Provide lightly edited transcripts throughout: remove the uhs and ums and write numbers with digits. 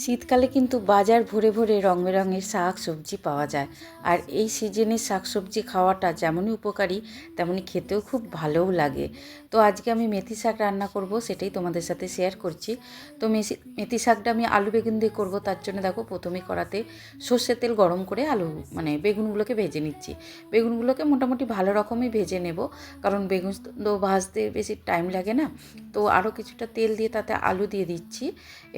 শীতকালে কিন্তু বাজার ভরে ভরে রং বেরঙের শাক সবজি পাওয়া যায়। আর এই সিজনের শাক সবজি খাওয়াটা যেমনই উপকারী তেমনি খেতেও খুব ভালোও লাগে। তো আজকে আমি মেথি শাক রান্না করব, সেটাই তোমাদের সাথে শেয়ার করছি। তো মেথি শাকটা আমি আলু বেগুন দিয়ে করব। তার জন্য দেখো প্রথমে কড়াতে সর্ষের তেল গরম করে বেগুনগুলোকে ভেজে নিচ্ছি। বেগুনগুলোকে মোটামুটি ভালো রকমই ভেজে নেব, কারণ বেগুন তো ভাজতে বেশি টাইম লাগে না। তো আরও কিছুটা তেল দিয়ে তাতে আলু দিয়ে দিচ্ছি।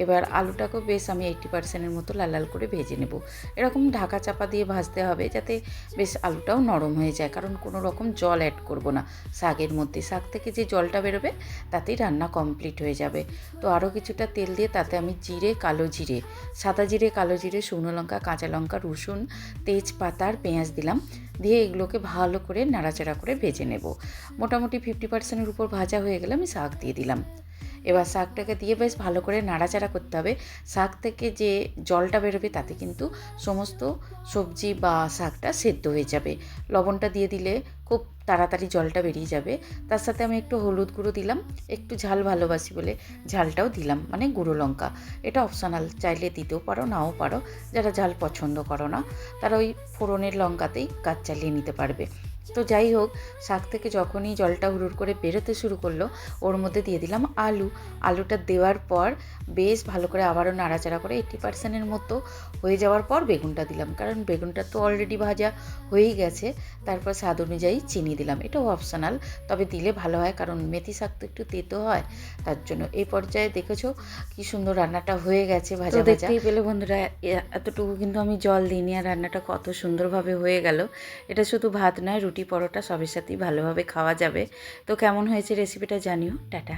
এবার আলুটাকেও বেশ আমি 80% মতো লাল লাল করে ভেজে নেব। এরকম ঢাকা চাপা দিয়ে ভাজতে হবে, যাতে বেশ আলুটাও নরম হয়ে যায়, কারণ কোনো রকম জল অ্যাড করব না শাকের মধ্যে। শাক থেকে যে জলটা বেরোবে তাতেই রান্না কমপ্লিট হয়ে যাবে। তো আরও কিছুটা তেল দিয়ে তাতে আমি জিরে, কালো জিরে, সাদা জিরে, কালো জিরে, শুকনো লঙ্কা, কাঁচা লঙ্কা, রসুন, তেজপাতা আর পেঁয়াজ দিলাম। দিয়ে এগুলোকে ভালো করে নাড়াচাড়া করে ভেজে নেব। মোটামুটি 50%-এর উপর ভাজা হয়ে গেলে আমি শাক দিয়ে দিলাম। এবার শাকটাকে দিয়ে বেশ ভালো করে নাড়াচাড়া করতে হবে। শাক থেকে যে জলটা বেরোবে তাতে কিন্তু সমস্ত সবজি বা শাকটা সেদ্ধ হয়ে যাবে। লবণটা দিয়ে দিলে খুব তাড়াতাড়ি জলটা বেরিয়ে যাবে। তার সাথে আমি একটু হলুদ গুঁড়ো দিলাম, একটু ঝাল ভালোবাসি বলে ঝালটাও দিলাম, মানে গুঁড়ো লঙ্কা। এটা অপশনাল, চাইলে দিতেও পারো নাও পারো। যারা ঝাল পছন্দ করো না তারা ওই ফোড়নের লঙ্কাতেই কাজ চালিয়ে নিতে পারবে। তো যাই হোক, শাক থেকে যখনই জলটা হুড়ুর করে বেরোতে শুরু করলো, ওর মধ্যে দিয়ে দিলাম আলুটা দেওয়ার পর বেশ ভালো করে আবারও নাড়াচাড়া করে 80%-এর মতো হয়ে যাওয়ার পর বেগুনটা দিলাম, কারণ বেগুনটা তো অলরেডি ভাজা হয়েই গেছে। তারপর স্বাদ অনুযায়ী চিনি দিলাম, এটাও অপশনাল, তবে দিলে ভালো হয়, কারণ মেথি শাক তো একটু তেতো হয়, তার জন্য। এই পর্যায়ে দেখেছো কি সুন্দর রান্নাটা হয়ে গেছে ভাজা ভাজা। দেখতেই পেলে বন্ধুরা, এতটুকু কিন্তু আমি জল দিইনি, আর রান্নাটা কত সুন্দরভাবে হয়ে গেল। এটা শুধু ভাত নয়, রুটি পরোটা সবের সাথেই ভালোভাবে খাওয়া যাবে। তো কেমন হয়েছে রেসিপিটা জানিও। টাটা।